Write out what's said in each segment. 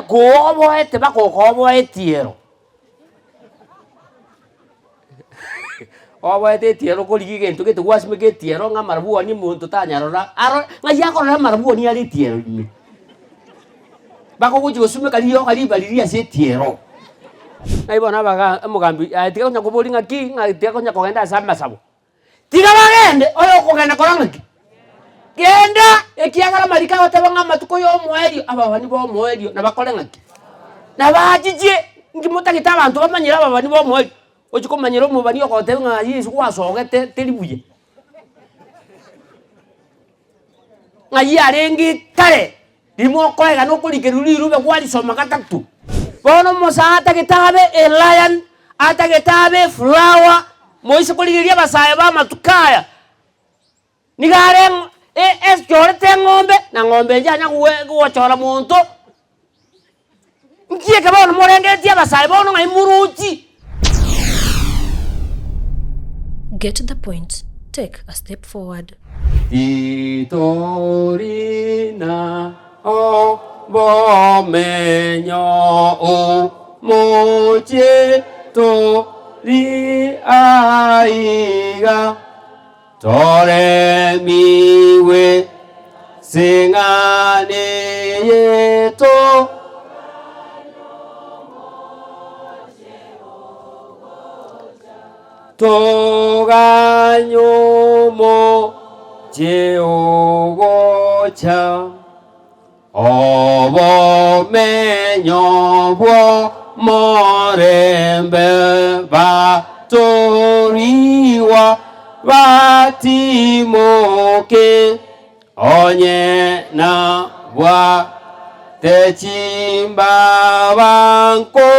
kuoboete bakokoboetiero oboete etiero korigi gento gete gwasime getiero ng'a marabuoni muntu tanyarora aro ng'a yakorora marabuoni ari etiero ime bakogochi gosumeka riyo ribariri ase etiero naibona baga omogambi tiga konya kobori ng'aki ng'a tiga konya kogenda ase amasabo tiga bagende oyo okogenda kora ng'aki genda ekiagera marika goteba ng'a amatuko ya omoerio ababani ba omoerio nabakore ng'aki nabachijie ngimotagete abanto bamanyire ababani ba omoerio ochi komanyira omobani ogoteba ng'a yesu gwasogete teri buya ng'ai arenge kare rimokoega nokorikeru rirube gwarisoma gatatu bono omosa atagete abe elion atagete abe flower moise korigeria abasae ba amatukaya nigare esiorete eng'ombe na ng'ombe njanya gwochora monto nkieke bono morengeretie abasae bono ng'ai muruchi. Get the point. Take a step forward. Itorina o bomenyo o moche to ri aiga tore miwe singane yeto toganyomo jeogocha obomenyo bwo morembe batoriwa batimoke onye na bwa techimba banko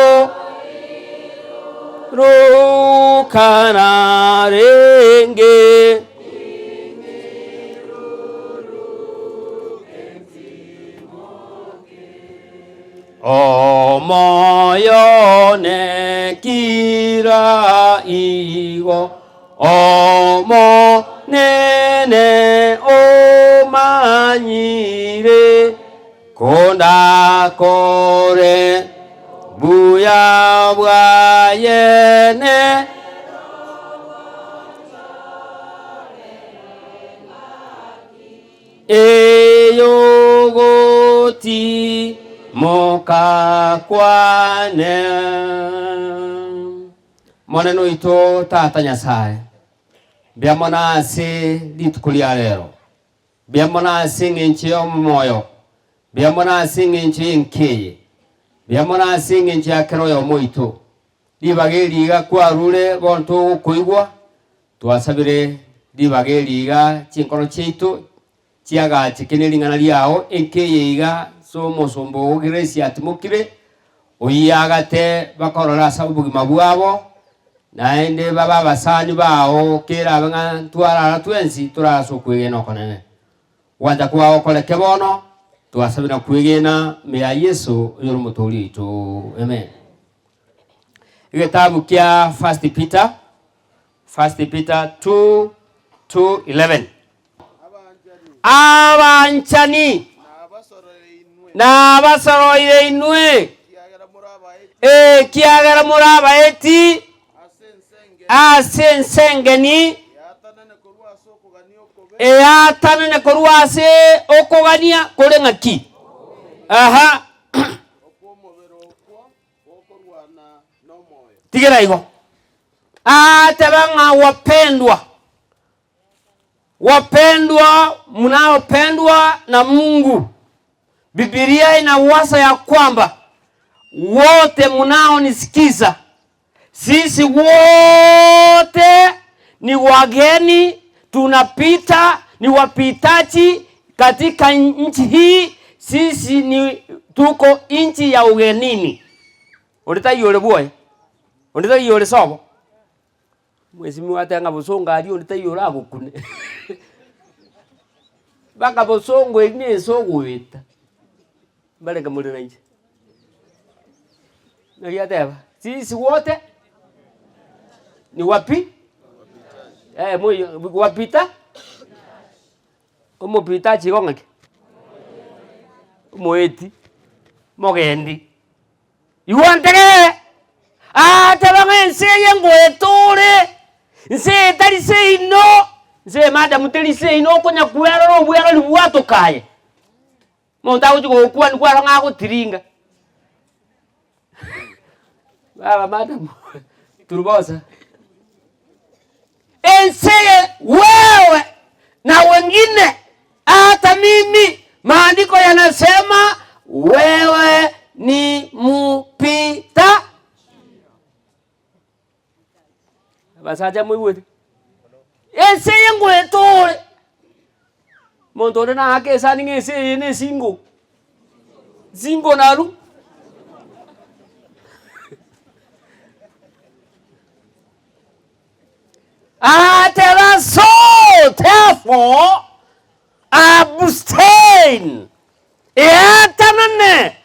rukana renge omoyo ne kira igo omo nene omanyire konda kore buya bwayene eyogoti mokakwane moneno ito tata nyasaye biamona ase lituko lia lero biamona ase ng'enche y'omoyo biamona ase ng'enche y'enkeye biamona ase ng'enche ya kero y'omoito libage liga kwarure bonto gokoigwa twasabire libage liga chinkoro chiito chiagache kene ling'ana liao enkeye iga so mosombo ogiresi atimokire oyagate bakorora asa obogima bwabo naende baba abasani bao kera abang'a twarara twensi turasa okwegena okonene gwanja kwao koreke bono twasabira kwegena meya Yesu oyoro omotori oito amen. Egetabu kia 1 Peter 2:11 abanchani na basoroire inwe kiagera muraba eti asensengeni atanene korwase okogania kore ng'aki aha tigera igo atebanga wapendwa mnaopendwa na Mungu. Biblia inawasa ya kwamba wote mnaonisikiza sisi wote ni wageni, tunapita, ni wapitaji katika nchi hii. Sisi ni tuko nchi ya ugenini. Ulita yole boy, ulita yole sobo mwezi mwatanga busonga ali ulita yole agukune baka busongo ine sogwita bale kamuri nanje naliateba sisi wote ni wapi moyo wapita umopita chigong'aki moeti mogendi iwantege atebanga enseye ngwetore nse tari seino nse madam tari seino konya kuero obwero libwatokaye monta ujugo kuan kwaro ngako tiringa baba madam turbosa enseye wewe na wengine hata mimi maandiko yanasema wewe ni mupita basaja mwiwete enseye ngwetore montore na ake sani ngese ne singo naru so therefore abstain eatanane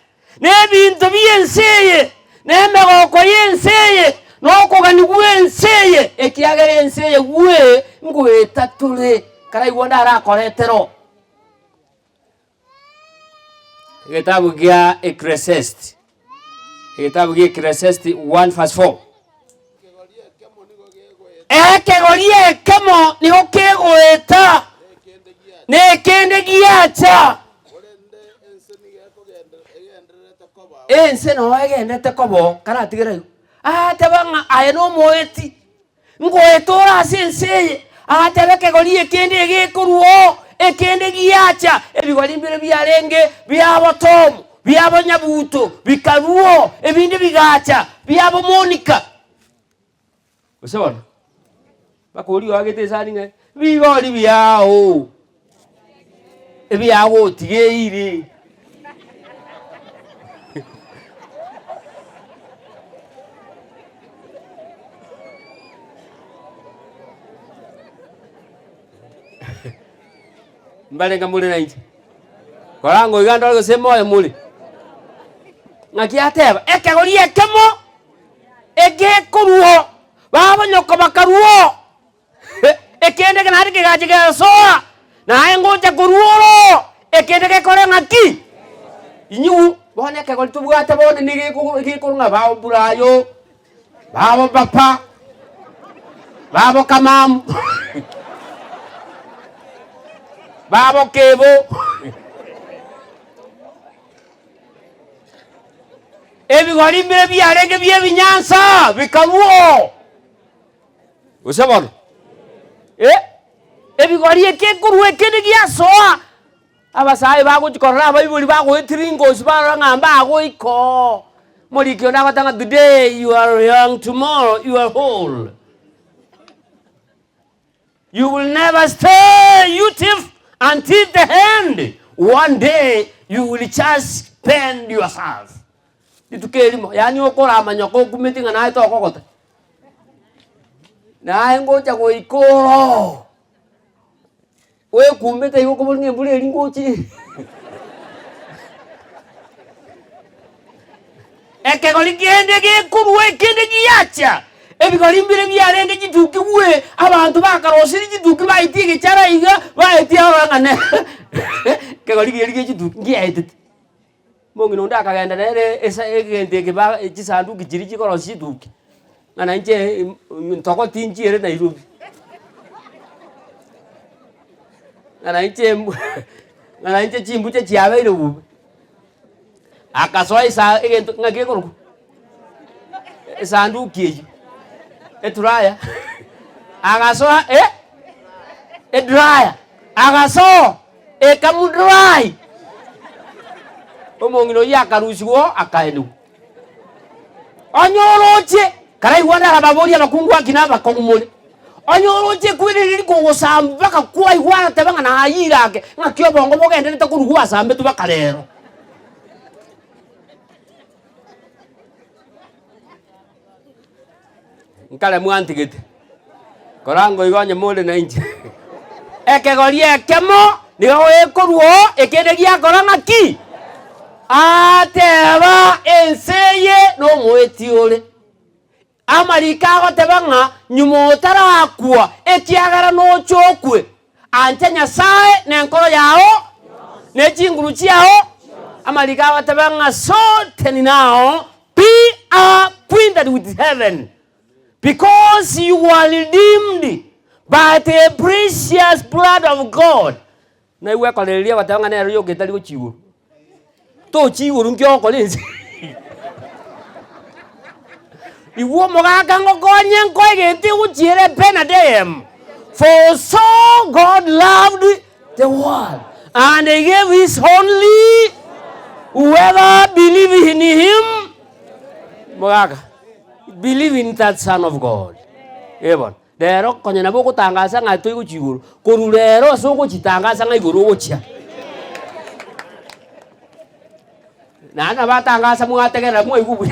ne bintu byenseye ne megoko yenseye noko ganigwenseye ekiagere enseye gwe ngwetature kara igwanda arakoretero kitabu kia Ecclesiastes 1:4 ekegorie kemo niho kegweta nekende giacha ense no egendete kobo karatigere atebanga aye no moeti ngwetora senseye atebe kegorie kende gekuruo ekende giacha ebigori mbere byarenge byabotomu byabonyabuto bikaruo ebindi bigacha byabo Monica usabona bakuri wagete saninga bigori byao ebyago tigeire mbalenga muli na inji korango iganda go semoyo muli ngakiateba ekegori ekemo egekuruo babonyoko bakaruo ekende kanari kigaje gasoa na engoja kuruoro ekende gekore ngaki inyu bone ekegori tubwate bone nigikurunga bawo burayo bawo papa bawo kamamu babo kebo ebigori mbere byarenge byebinyansa bikaruo usabona ebigori ekekuruo ekende giasoa abasaye bagochikorora abaibuli bagoetiringo sibara ngamba agoiko morikio nabatanga today you are young, tomorrow you are old. You will never stay youthful until the end. One day you will just spend yourself. Itukelimo yani okora amanyoko kumetinga na ito okokota na ngocha goikoro we kumete yuko bulnge bule lingochi ekegoli kende gekuruwe kende giacha ebigoli mbire byarenge gituki we abantu bakarosiri gituki bayitige cyara iga bayiti abangane kegoli gerige gituki ngiyaite mongi nonda akagenda nere esa egende kiba ekisandu kigiri kikorosi duki ngana nje ntoko tinji ere Nairobi ngana nje chimbuche chiabe ile ube akasoa isa egento ngake koruko esandu kieji eturaya agasoa edraya agaso ekamudrai omongino yakarusiwo akaenu onyoroche karai wanda ababori abakungu akina bakongumule onyoroche kwiriri kugusamba baka kwa igwana tebanga na ayirake ngakyo bongo bogende takurugwa sambe tubakarero nkale mwantigete korango igonye mole na inje ekegorie kemo nigo ekoruo ekende giakora ngaki ateba enseye no mwetiole amarika agotebanga nyumotara akwa ekiagara no chokwe ante Nyasaye nenkoro yao ne chinguru chiao amalika watabanga sote ni now be acquainted with heaven, because you are redeemed by the precious blood of God. Na iwe kolelia watabanga na yo getali go chiwo to chiwo ngyo kolenzi iwo mogaga ngogonye ngoigete uchire penadem. For so God loved the world, and He gave His only, whoever believes in Him, mogaga, believe in that Son of God. Even lero konye nabo kutangaza ngato iguchiguru koru lero so kuchitangaza ngaiguru gochia nana batangaza mugategera mwe igubu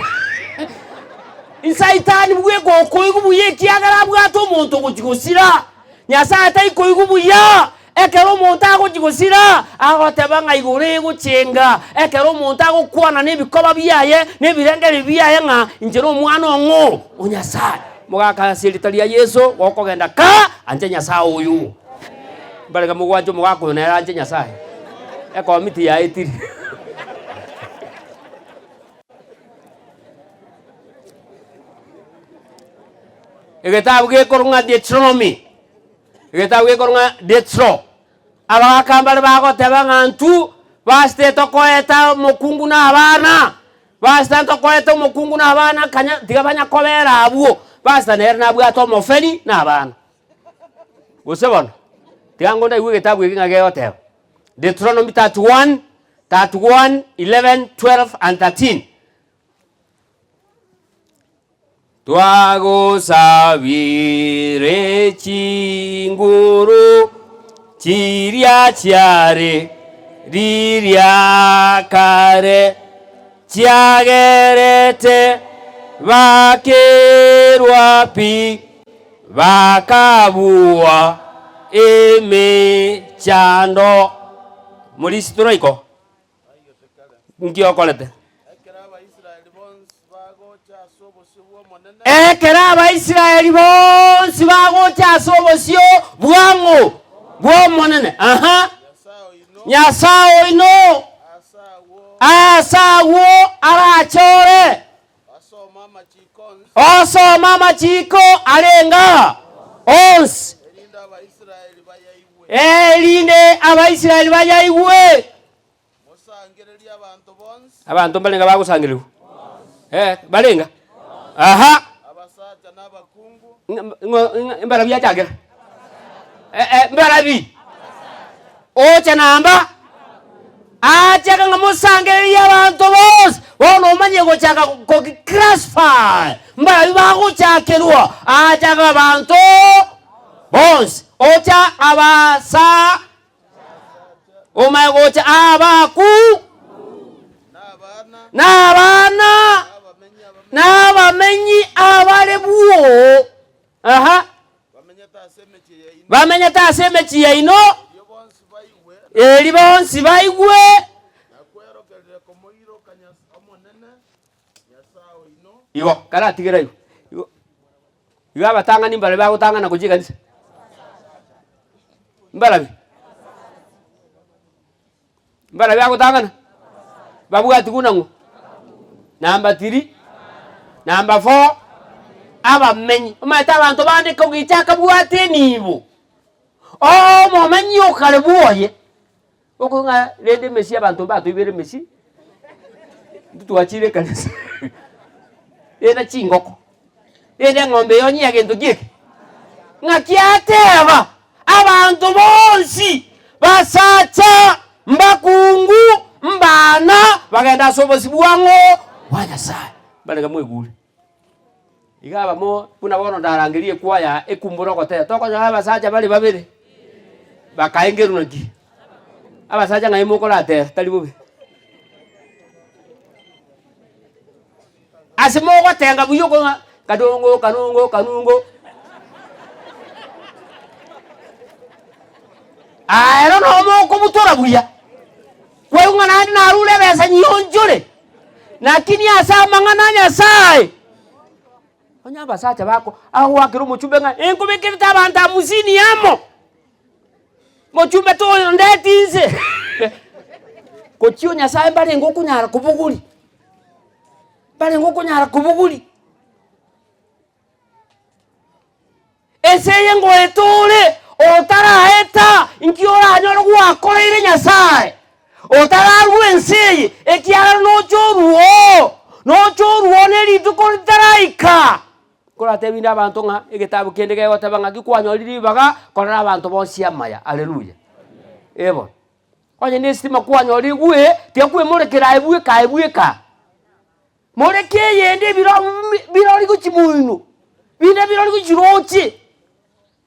Isaitani bwe goko igubuye kiagara bwato muntu kuchigusira Nyasaye tai ko igubuya ekero muntu agukigusira agotebanga igure guchenga ekero muntu agukwana nebikoba biyaye nebirengere biyaye nga injero omwana ongo onyasaye mugaka silitalia Yesu gokogenda ka anje Nyasaye uyu mbarega mugwanjo mugako na anje Nyasaye eko miti ya etiri Egetabu gekorunga Deuteronomy. Egetabu gekorunga Deutero. Abakambale bagoteba ngantu baste tokoeta mukungu na abana. Basta tokoeta mukungu na abana kanya tigabanya kobera abuo. Basta ner na bwato mofeni na abana. Gusebona. Tiango nda igetabu ngage oteba. Deuteronomy 31, 11, 12 and 13. Tuago sabire chinguru chiria chiare riria kare chiagerete vakerwa pi vakabua eme chando mulisituraiko ngiokolete ekera abaisiraeli bonsi bagocha sobosio bwango bwomonene Nyasaye ino asawo arachore osoma machiko alenga ons elinde abaisiraeli bayaiwe abantu balenga bagusangiriwa balenga mbara bya cyagera mbara bi ocha namba acha nga musangere y'abantu bose wono manye go cyaka ko classify mbara bibago cyakerwa acha abantu bose ocha abasa omagocha abaku nabana n'abamenyi abalebuo bamenya tasemekiye ino eri bonsi baigwe igo kala tigera igo abatanga nimbale bagutanga na kujikanisa mbala bagutanga babuga tikunango number 3 number 4 abamenyi umata abantu bande ko gichaka bwate nibo momenyi okale buoye okunga lede mesi abantu batu ibere mesi tuachire kanisa ena chingoko ena ngombe yonyi agento gike ngakiateva abantu bonsi basacha mbakungu mbana bagenda sobosi bwango wanyasaye balega mwegule igaba mo puna bono ndarangirie kwaya ekumburo gote toko aba saja bali babere bakaengeru naki aba saja ngai mokolate tali bobe asimo gotenga buyo ko kanungo aero no mo ko butora buya kwe ngana na rule besa nyonjore nakini asa mangana Nyasaye onyamba sacha bako aho wakiro muchumbe nga enkubekere tabanta musini yamo muchumbe to ndetinze kochio nyasaye bale ngoku nyara kubuguli bale ngoku nyara kubuguli eseye ngo etole otara eta inkiora anyoro gwakoreire nyasaye otara ruenseye ekiara no choruo neri tukolitaraika kola tebinda abantu nga egetabu kende ge gotabanga gikwanyoliri baga kola abantu bonsi amaya haleluya ebo onye nestima kwanyoliri gwe tekwe murekera ebueka moreke yende birori kuchimuinu bine birori kuchirochi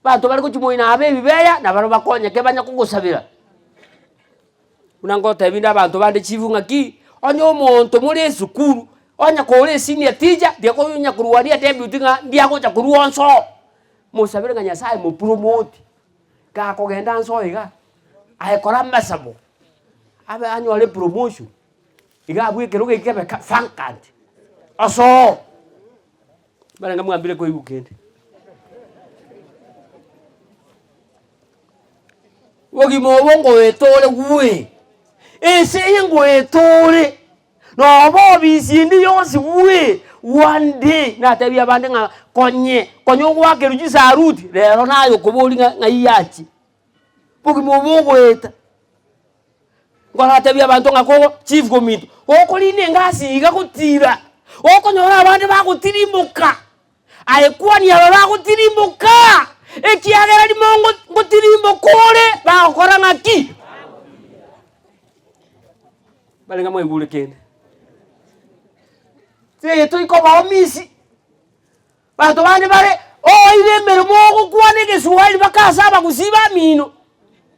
bantu bali kuchimuina abe bibeya na baro bakonya kebanya kugusabira unangota binda abantu bande chivunga ki onye omonto muri sukuru onya kore senior teacher dia ko nya kuruwaria debut nga dia ko cha kuruonso musabire nga nyasaye mu promote ka ko genda nso iga ai kora masabo abe annual promotion iga bwike ruge kebe fankant aso bana ngamwambire ko ibukende wogi mo bongo etole gwe ese yengo etole no bo bisindi yonsi we one day na tabi abande nga konye gwake rujisa ruti lero nayo koboli nga iyachi bogi mo bongo eta ngwana tabi abantu nga ko chief committee okoline ngasi iga kutira okonyora abande bakutirimbuka alikuwa ni aba bakutirimbuka ekiagera limongo ngutirimukole bakora ngaki balenga mwegule kende se tuiko baomisi bantu bane bare ile mbere mogo kwanege suwali bakasaba kusiba mino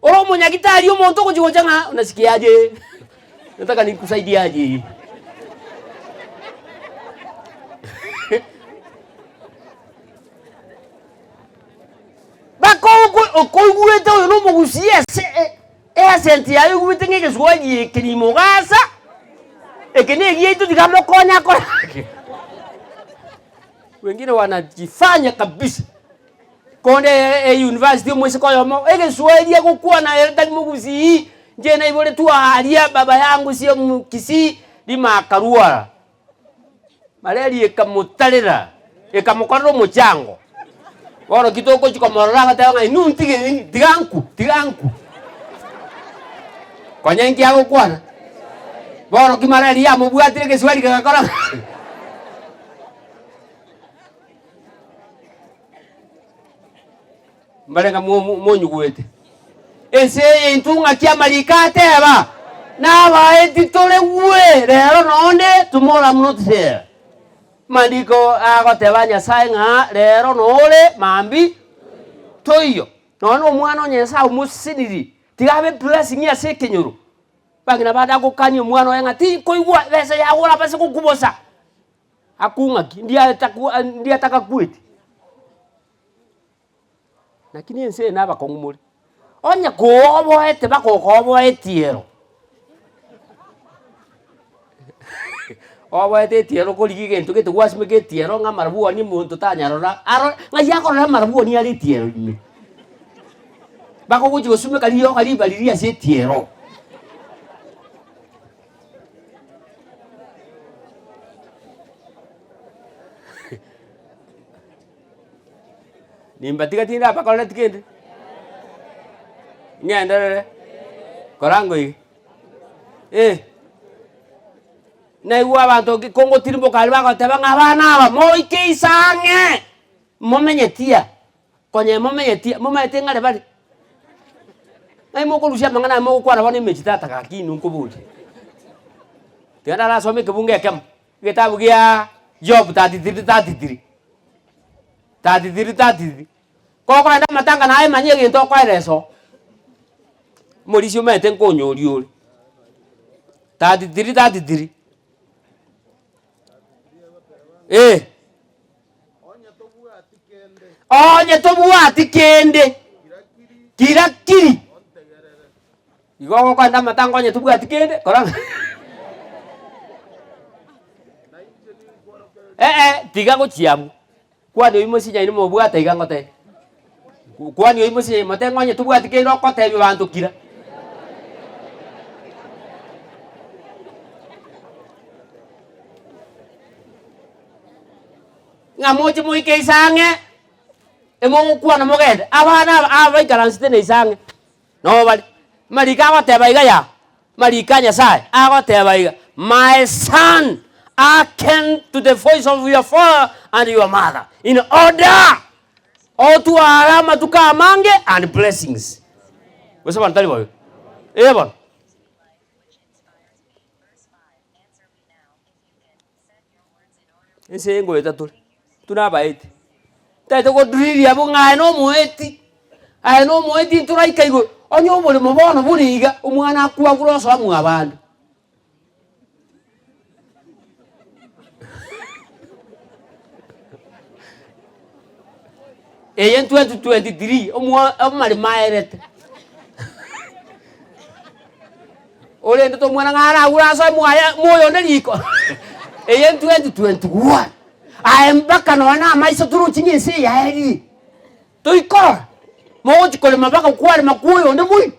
oro munyagitari omonto kujigoja nga unasikiaje nataka nikusaidiaje bako okugwete no mugusie senti yayo gubitengeke suwaji kirimo gasa ekenegi yetu digamo konya ko wengine wanajifanya kabisa konde university mwese kwa yomo ege suwaji kukuwa na eltani mugusi je na ibole tu alia baba yangu sio mkisi lima karua maleli ekamutalera ekamukorero muchango wano kitoko chiko moranga tanga inu ntige tiganku konyengi yako kwana wano kimareli ya mubwatire keswali kakora mbalenga monyugwete ese intunga kia malikate aba na ba editore we lero nonde tomorrow I'm not here mandiko agoteba nyasaye nga lero nole mambi toyo nono mwana onyesa umusiniri tigabe blessing ya sekenyoro bagina bada gukanye mwana wenga ti koigwa bese yagura base kukubosa akunga ndia takakweti lakini ense naba kongumuri onya kuobo ete bakokobo etiero obo ete etiero koligi gento gete gwasime getiero nga marabuo ni muntu tanyarora aro nga yakora marabuo ni ali etiero ime bako guji gosume kaliyo kali baliria se etiero nimbatika tinda apa kola tikende nyandere korango yi na iwa abantu kongo tirimbo kalba ko tabanga bana ba mo ikeisange momenyetia konye momenyetia mometenga le bali ai moko lusia mangana moko kwana bani mechitata kakini nkubuli tena la some kebunge kem kitabu kia Job 33 koko enda matanga nae manye gento kwa reso morisio mete nkonyo riori 33 onye tobu atikende kirakiri igo kwa enda matanga onye tobu atikende kora tiga go chiamu kwani imosi nyaini mobwata igangote kwani imosi matengo nye tubwati kero kote bantu kira ngamoche moike isange emo kwa na mogede abana abaikaransi ne isange no bali malika bateba igaya malika Nyasaye agoteba iga my son hearken to the voice of your father and your mother in order to alama tukamange and blessings wesa bantali boyo bon ese ngo etatu tunabaiti taito ko drili abo ngai no moeti ai no moeti turaika igo onyo bole mobono buniga umwana akwa kuroso amu abandu eyen 2023 omwa amali maerete ole ndo mwana ngara uraso mwaya moyo neliko eyen 2021 mpaka naona maisha turu chinyense ya eri toiko moji kole mabaka kwale makuyo nde mui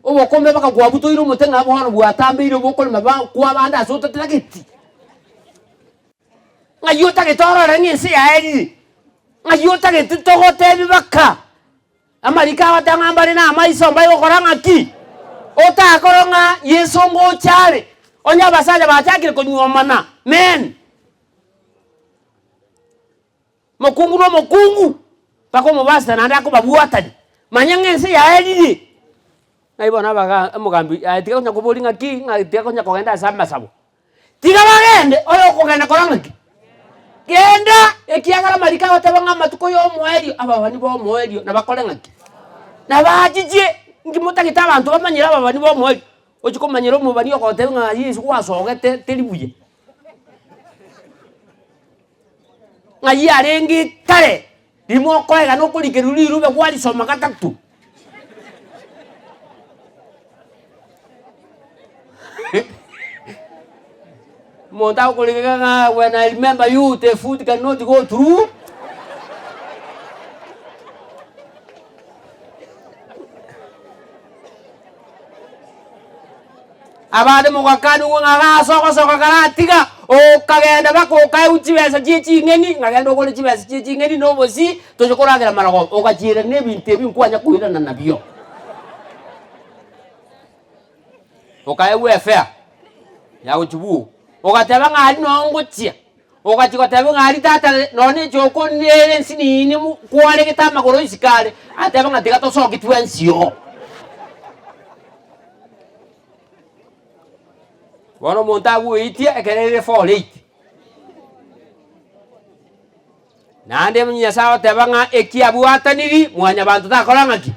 obo kombe baka kwa buto iro mutenga bono bwatambe iro bokole mabaka kwa banda so tatakiti ngayota ke toro ranyense ya eri ngayota ke tutogote bibaka amarika watanga mbali na maisha mbayo koranga ki ota koronga yeso ngo chale onya basaja bachakire konyomana men mokungu no mokungu pako mobasta nanda ko babuatani manyangense ya elili naibona baga mugambi atika konya kubolinga ki ngatika konya kogenda samba sabo tiga bagende oyo kogenda koranga ki genda ekiagala malika watabanga matuko yo moelio ababani bo moelio na bakolenga ki na bajije ngimota kitaba abantu bamanyira ababani bo moelio ochiko manyiro mubani okotenga Yesu kwasogete telibuye ngayi arengi tare limo koega no kulikeruli rube kwali soma gatatu monta kulikanga when I remember you the food cannot go through abade mugakanu ngara soko karatiga o kagenda bako kai uchibesa chichi ngeni ngagenda okole chibesa chichi ngeni no bosi tojokoragira marago okachire ne binte binkwanya kuira na nabio okaye wefa ya uchubu okateba ngari no ngochia okachikoteba ngari tata none choko nere nsinini kwale kitama koro isikale ateba ngatiga tosoki twensio wono montagu itia ekerere folate nande munya sawa tebanga ekiabu ataniri mwanya bantu takolanga ki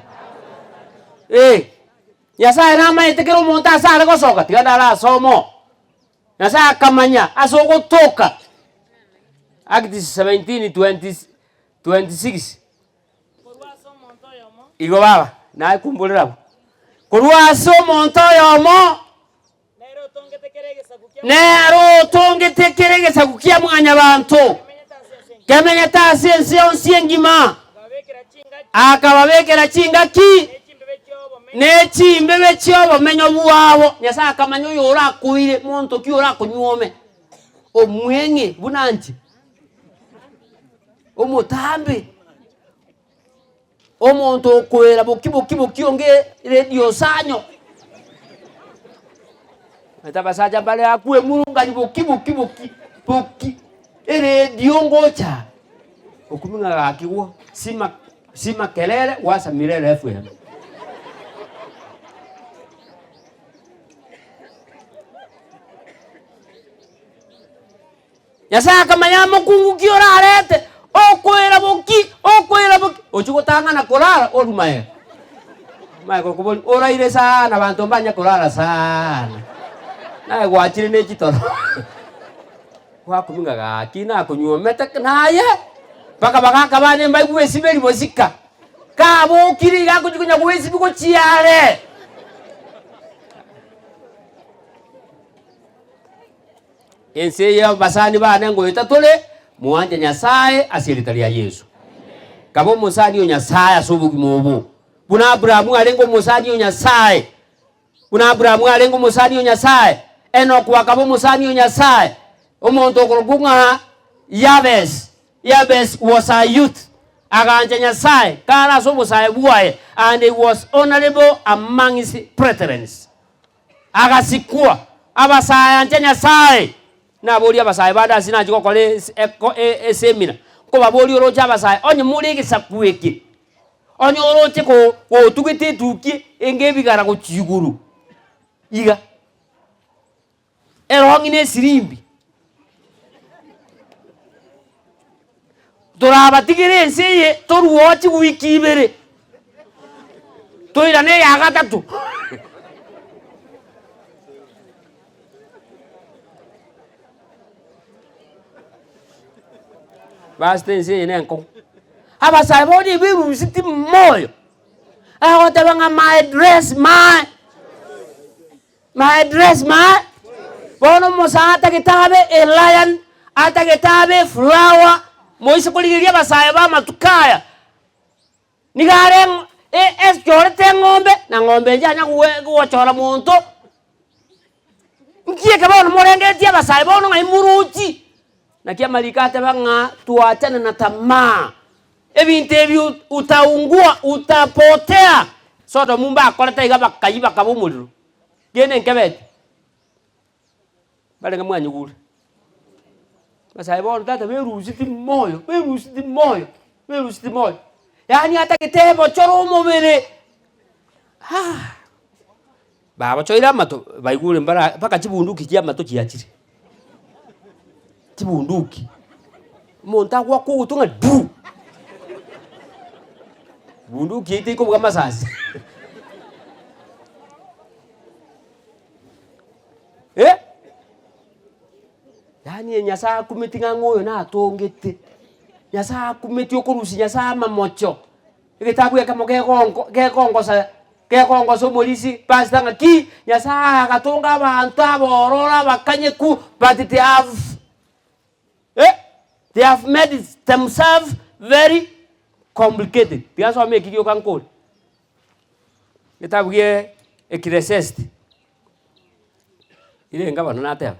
nyasa rama etekero monta sare gosoka tiganda la somo nyasa kamanya asoko toka Acts 17:26 igo baba na kumbulira kurwa so monto yomo nero tonge tekeregesa kukia mwanya bantu kemenya tasense onsengima akababekera chingaki nechimbebe chyobo menyo buwabo nyasa akamanyo yora kuire monto kyora kunyome omwenge bunanti omutambe omonto kwera bokibo kyonge radio sanyo atabasaja bale akue mulunga bokibo radio ngocha okuminga akiwo sima kelele wasa milele FM yasa kamanya mukungu kiora arete okwera boki ochukotanga na kolala orumaye Michael kuboni oraire sana bantu mbanya kolala sana nae gwachire ne chitoro wakuminga gakina kunyomete naye paka bakaka bane mbai kuwesibeli mozika kabo kiri gako chikunya kuwesibi ko chiare ense ya basani bane ngo itatole muanje Nyasaye asiritalia Yesu kabo musani yo Nyasaye asubuki mubu buna Abrahamu alengo musani yo Nyasaye buna Abrahamu alengo musani yo Nyasaye Enoch wakabo musani yo Nyasaye omonto korogunga Yabes Jabez was a youth. Aganja Nyasaye. Kara so was a boy. And he was honorable among his brethren. Agasikua. Abasaya anja Nyasaye. Na boli abasaya bada sina chiko kole semina. Ko baboli orocha abasaya. Onye muri gisakueke. Onye oroche ko tugite tuki engebigara ko chiguru. Iga. Erongine sirimbi. Torabatigire nseye toruochi wiki ibere. Toirane ya gatatu. Basta nseye nenko. Abasai bodi biru siti moyo. Agotabanga my dress. Bono mosata kitabe a lion ata kitabe flower. Moise kuligiria basaya ba matukaya. Nigare chorete ngombe na ngombe njanya kuwachora muntu. Nkie kabono morenge tia basaya bono ngai muruti. Na kia malikate banga tuachane na tamaa. Ebinte ebi utaungua utapotea. Soto mumba akoleta igaba kayiba kabumuliro. Gene nkebete. Bale ngamwa nyugule. Basaya bono tata berusiti moyo. Yani hata kitebo choro umubere. Baba choira mato baigule mbara paka chibunduki kia mato kiachire. Chibunduki. Monta kwa kutunga du. Bunduki ite ko kama sasa. Yani Nyasaye kumitinga ngoyo na atongete. Nyasaye kumiti okurusi Nyasaye mamocho. Igitabu kekongo so molisi pastanga ki Nyasaye akatonga abantu aborora bakanyeku but they have made themselves very complicated. Piaso ameki kyo kankol. Kitabu ye Ecclesiastes. Ile ngaba nonate.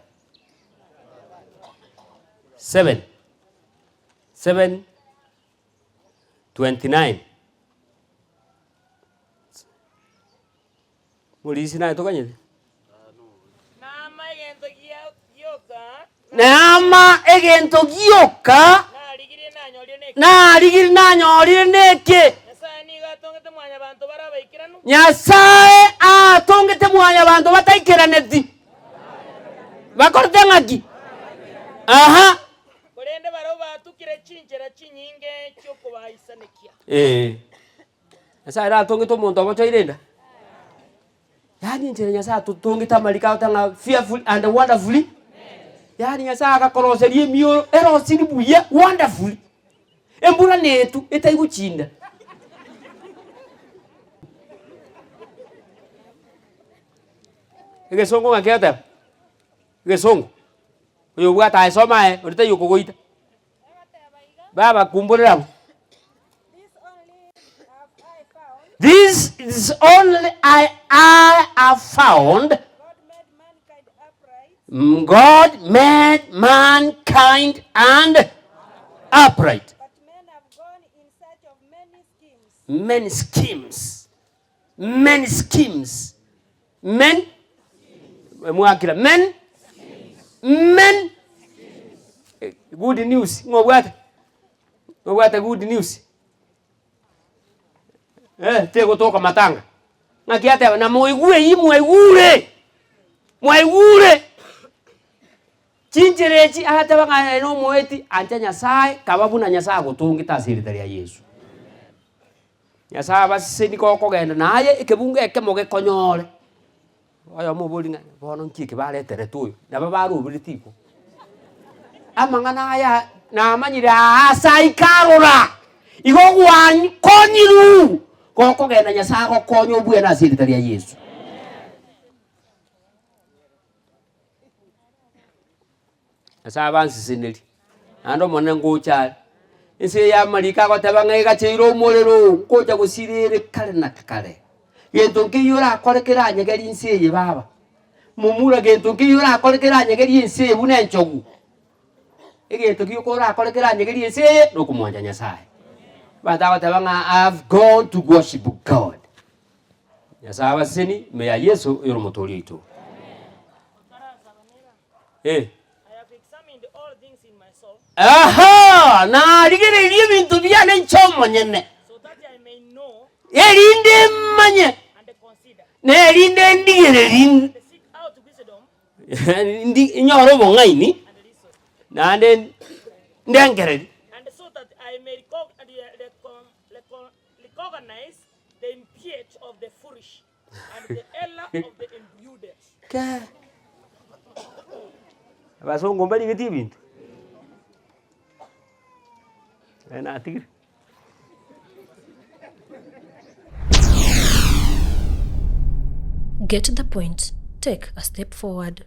7:29. Mulisi na tokanye. Nama egento gyoka. Na ligiri na nyorire neke. Nyasaye atongete mwanya bantu bataikiraneti. Bakorte ngaki. Aha. Kolende baro batukire chinjera chinyinge cyo kubahisanekia. Nyasaye atongete umuntu abacho irenda. Yani njere Nyasaye tutongeta malika utanga fearful and wonderfully. Yani Nyasaye akakoroserie miyo erosiri buye wonderfully. Embura netu etaiguchinda. Egesongo ngaketa. Egesongo. Uyo bwata asomae, urita yukogoita. Baba kumburira. This is only I have found. God made mankind and upright. But men have gone in search of many schemes. Men. Good news. Ngobwata good news. Tego toka matanga. Ngakiata na moigure. Chincherechi hata banga no moeti anja Nyasaye kababu na Nyasaye gutungita siritari ya Yesu. Nyasaye baseni ko kogenda naye ikebunge ekemoge konyore. Oyo mubulinga bono nkike baletere tuyo na babarubiritipo. Amangana aya na amanyira asaikarora. Igogwanyu konyiru. Kogenda Nyasaye ko konyo buye na siritari ya Yesu. Asabansi sineli. Ando mone ngocha. Ese ya malika ko tabanga igachiro molero koja gusirire kale na kale. Gento nkiyura akorekera nyegeri inseye baba. Mumura gento nkiyura akorekera nyegeri inseye bunenchogu. igintu giukura akorekera nyegerie sie no kumwanja Nyasaye bata tabanga I've gone to worship God. Nyasaye basini meya Yesu yoro mutolito. I have examined all things in my soul. Aha, na ligere liye bintu byane nchomo nyene. So that I may know Erinde manye. and consider. Ne erinde ndigere rin. To seek out wisdom Ndi nyoro bongaini. and reason. Na ndengere. And so that I may recognize the impiety of the foolish and the error of the imprudent. Ka. Abasongo mbali ngeti bintu. Ena atigir. Get the point. Take a step forward.